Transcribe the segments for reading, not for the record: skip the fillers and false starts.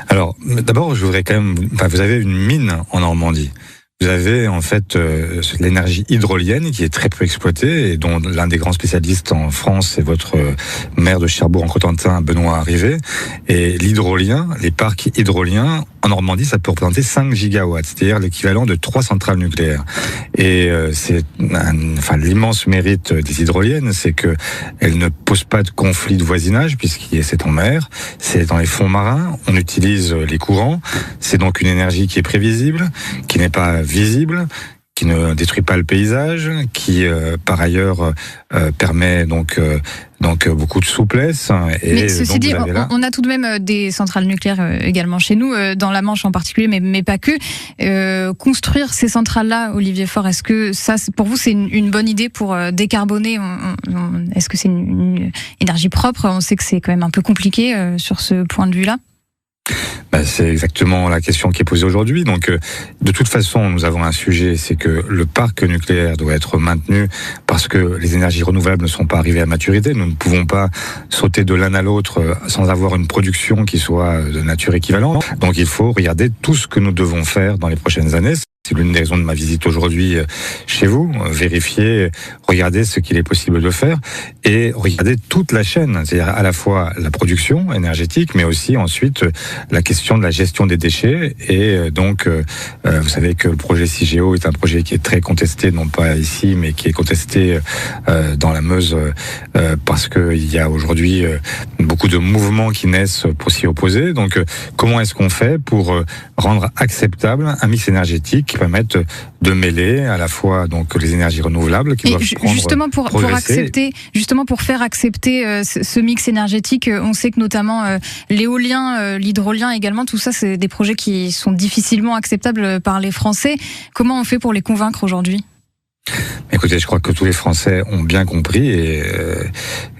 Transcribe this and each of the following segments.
Alors, d'abord, je voudrais quand même... vous avez une mine en Normandie. Vous avez en fait l'énergie hydrolienne qui est très peu exploitée et dont l'un des grands spécialistes en France c'est votre maire de Cherbourg-en-Cotentin, Benoît Rivet. Et l'hydrolien, les parcs hydroliens en Normandie, ça peut représenter 5 gigawatts, c'est-à-dire l'équivalent de 3 centrales nucléaires. Et l'immense mérite des hydroliennes, c'est que elles ne posent pas de conflit de voisinage puisque c'est en mer, c'est dans les fonds marins, on utilise les courants, c'est donc une énergie qui est prévisible, qui n'est pas visible, qui ne détruit pas le paysage, qui par ailleurs permet donc beaucoup de souplesse. Et mais ceci donc, dit, on a tout de même des centrales nucléaires également chez nous, dans la Manche en particulier, mais pas que. Construire ces centrales-là, Olivier Faure, est-ce que ça, pour vous, c'est une bonne idée pour décarboner est-ce que c'est une énergie propre? On sait que c'est quand même un peu compliqué sur ce point de vue-là. C'est exactement la question qui est posée aujourd'hui. Donc, de toute façon, nous avons un sujet, c'est que le parc nucléaire doit être maintenu parce que les énergies renouvelables ne sont pas arrivées à maturité. Nous ne pouvons pas sauter de l'un à l'autre sans avoir une production qui soit de nature équivalente. Donc, il faut regarder tout ce que nous devons faire dans les prochaines années. C'est l'une des raisons de ma visite aujourd'hui chez vous. Vérifier, regarder ce qu'il est possible de faire et regarder toute la chaîne. C'est-à-dire à la fois la production énergétique, mais aussi ensuite la question de la gestion des déchets. Et donc, vous savez que le projet Cigéo est un projet qui est très contesté, non pas ici, mais qui est contesté dans la Meuse parce qu'il y a aujourd'hui beaucoup de mouvements qui naissent pour s'y opposer. Donc, comment est-ce qu'on fait pour rendre acceptable un mix énergétique qui permettent de mêler à la fois donc les énergies renouvelables qui doivent justement pour faire accepter ce mix énergétique, on sait que notamment l'éolien, l'hydrolien également, tout ça c'est des projets qui sont difficilement acceptables par les Français. Comment on fait pour les convaincre aujourd'hui ? Écoutez, je crois que tous les Français ont bien compris et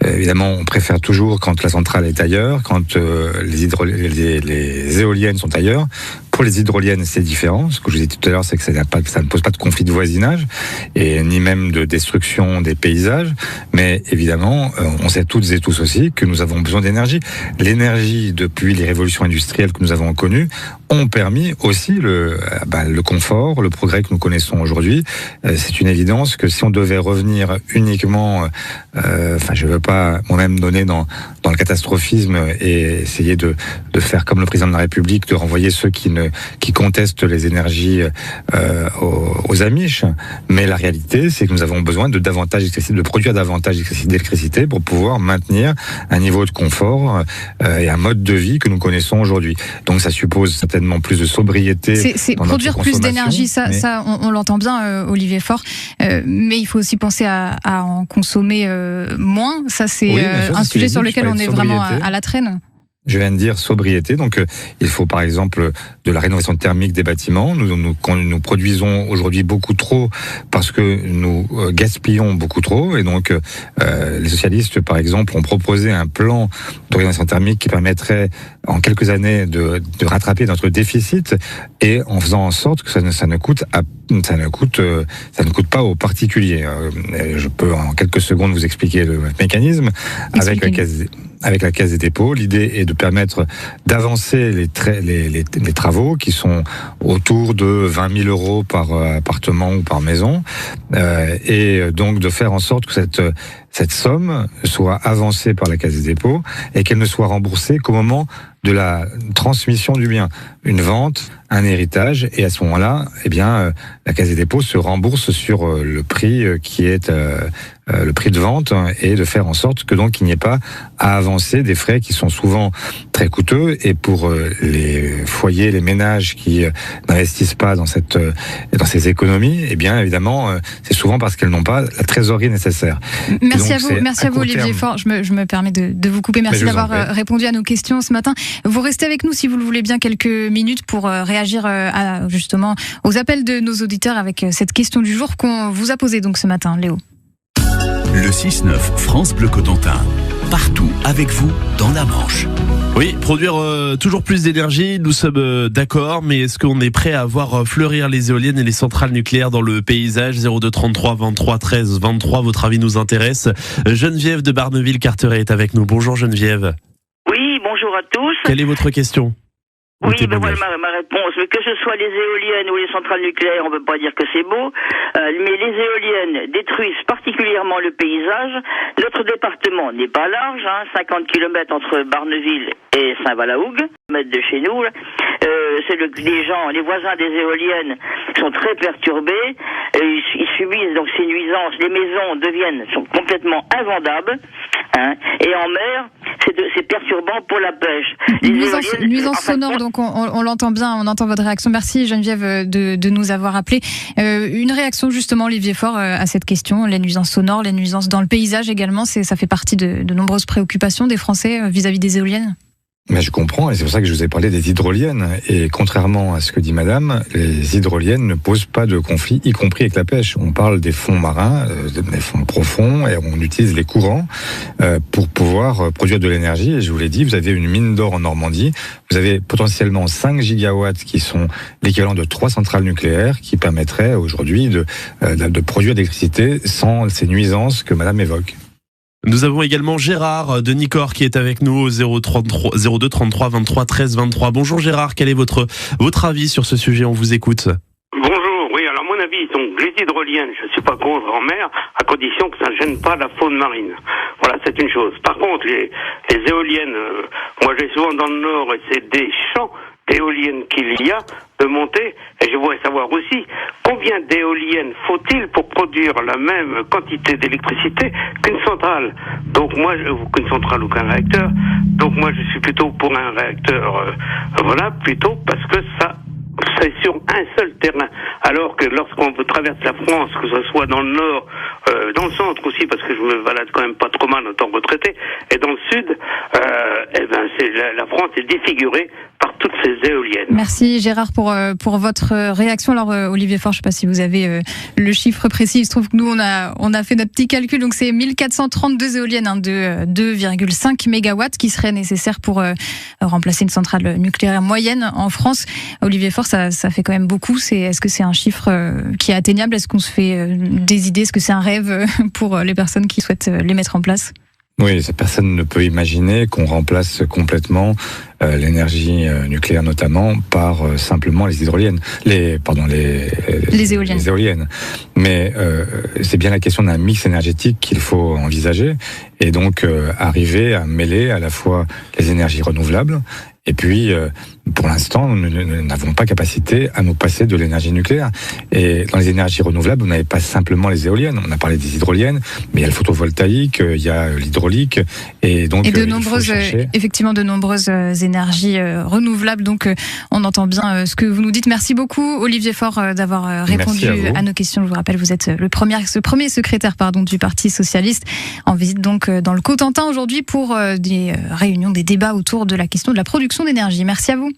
évidemment on préfère toujours quand la centrale est ailleurs, quand les éoliennes sont ailleurs. Pour les hydroliennes, c'est différent. Ce que je vous ai dit tout à l'heure, c'est que ça ne pose pas de conflit de voisinage et ni même de destruction des paysages. Mais évidemment, on sait toutes et tous aussi que nous avons besoin d'énergie. L'énergie, depuis les révolutions industrielles que nous avons connues, ont permis aussi le confort, le progrès que nous connaissons aujourd'hui. C'est une évidence que si on devait revenir uniquement, je ne veux pas moi-même donner dans le catastrophisme et essayer de faire comme le président de la République, de renvoyer ceux qui contestent les énergies aux Amish, mais la réalité, c'est que nous avons besoin de produire davantage d'électricité pour pouvoir maintenir un niveau de confort et un mode de vie que nous connaissons aujourd'hui. Donc ça suppose certainement plus de sobriété. C'est produire plus d'énergie, ça on l'entend bien, Olivier Faure, mais il faut aussi penser à en consommer moins. Ça c'est un sujet sur lequel on est vraiment à la traîne. Je viens de dire sobriété, donc il faut par exemple de la rénovation thermique des bâtiments. Nous produisons aujourd'hui beaucoup trop parce que nous gaspillons beaucoup trop et donc les socialistes par exemple ont proposé un plan de rénovation thermique qui permettrait en quelques années de rattraper notre déficit et en faisant en sorte que ça ne coûte pas aux particuliers. Je peux en quelques secondes vous expliquer le mécanisme. Avec la Caisse des dépôts, l'idée est de permettre d'avancer les travaux qui sont autour de 20 000 euros par appartement ou par maison, et donc de faire en sorte que cette somme soit avancée par la Caisse des dépôts et qu'elle ne soit remboursée qu'au moment de la transmission du bien, une vente, un héritage, et à ce moment-là, la Caisse des dépôts se rembourse sur le prix qui est le prix de vente et de faire en sorte que donc il n'y ait pas à avancer des frais qui sont souvent très coûteux et pour les foyers, les ménages qui n'investissent pas dans ces économies, évidemment, c'est souvent parce qu'elles n'ont pas la trésorerie nécessaire. Merci à vous Olivier Faure. Je me permets de vous couper. Merci d'avoir répondu à nos questions ce matin. Vous restez avec nous si vous le voulez bien quelques minutes pour réagir justement aux appels de nos auditeurs avec cette question du jour qu'on vous a posée donc ce matin, Léo. Le 6-9 France Bleu Cotentin, partout avec vous dans la Manche. Oui, produire toujours plus d'énergie, nous sommes d'accord, mais est-ce qu'on est prêt à voir fleurir les éoliennes et les centrales nucléaires dans le paysage? 02 33 23 13 23, votre avis nous intéresse. Geneviève de Barneville-Carteret est avec nous. Bonjour Geneviève. Oui, bonjour à tous. Quelle est votre question? Oui, Ou ben voilà témoignage. ma réponse. Mais que ce soit les éoliennes ou les centrales nucléaires, on ne peut pas dire que c'est beau. Mais les éoliennes détruisent particulièrement le paysage. Notre département n'est pas large, 50 km entre Barneville et Saint-Valahougue, mètres de chez nous. Les voisins des éoliennes sont très perturbés. Ils subissent donc ces nuisances. Les maisons sont complètement invendables. Et en mer, c'est perturbant pour la pêche. Nuisance sonore, donc on l'entend bien, on entend votre réaction. Merci Geneviève de nous avoir appelé. Une réaction justement, Olivier Faure, à cette question, les nuisances sonores, les nuisances dans le paysage également, ça fait partie de nombreuses préoccupations des Français vis-à-vis des éoliennes. Mais je comprends, et c'est pour ça que je vous ai parlé des hydroliennes. Et contrairement à ce que dit madame, les hydroliennes ne posent pas de conflit, y compris avec la pêche. On parle des fonds marins, des fonds profonds, et on utilise les courants pour pouvoir produire de l'énergie. Et je vous l'ai dit, vous avez une mine d'or en Normandie, vous avez potentiellement 5 gigawatts qui sont l'équivalent de 3 centrales nucléaires qui permettraient aujourd'hui de produire de l'électricité sans ces nuisances que madame évoque. Nous avons également Gérard de Nicorre qui est avec nous au 02 33 23 13 23. Bonjour Gérard, quel est votre avis sur ce sujet? On vous écoute. Bonjour, oui, alors mon avis, donc les hydroliennes, je ne suis pas contre en mer, à condition que ça ne gêne pas la faune marine. Voilà, c'est une chose. Par contre, les éoliennes, moi j'ai souvent dans le nord, et c'est des champs d'éoliennes qu'il y a de monter, et je voudrais savoir aussi combien d'éoliennes faut-il pour produire la même quantité d'électricité qu'une centrale. Donc moi, qu'une centrale ou qu'un réacteur. Donc moi, je suis plutôt pour un réacteur, plutôt parce que ça, c'est sur un seul terrain. Alors que lorsqu'on traverse la France, que ce soit dans le nord, dans le centre aussi, parce que je me balade quand même pas trop mal en tant que retraité, et dans le sud, la France est défigurée par toutes ces éoliennes. Merci Gérard pour votre réaction. Alors Olivier Faure, je ne sais pas si vous avez le chiffre précis. Il se trouve que nous on a fait notre petit calcul, donc c'est 1432 éoliennes de 2,5 mégawatts qui seraient nécessaires pour remplacer une centrale nucléaire moyenne en France. Olivier Faure, ça fait quand même beaucoup. Est-ce que c'est un chiffre qui est atteignable? Est-ce qu'on se fait des idées? Est-ce que c'est un rêve pour les personnes qui souhaitent les mettre en place? Oui, personne ne peut imaginer qu'on remplace complètement l'énergie nucléaire notamment par simplement les hydroliennes, les éoliennes. Les éoliennes. Mais c'est bien la question d'un mix énergétique qu'il faut envisager et donc arriver à mêler à la fois les énergies renouvelables. Et puis, pour l'instant, nous n'avons pas capacité à nous passer de l'énergie nucléaire. Et dans les énergies renouvelables, vous n'avez pas simplement les éoliennes. On a parlé des hydroliennes, mais il y a le photovoltaïque, il y a l'hydraulique, et donc de nombreuses énergies renouvelables. Donc, on entend bien ce que vous nous dites. Merci beaucoup, Olivier Faure, d'avoir répondu à nos questions. Je vous rappelle, vous êtes le premier secrétaire, du Parti socialiste, en visite donc dans le Cotentin aujourd'hui pour des réunions, des débats autour de la question de la production d'énergie. Merci à vous.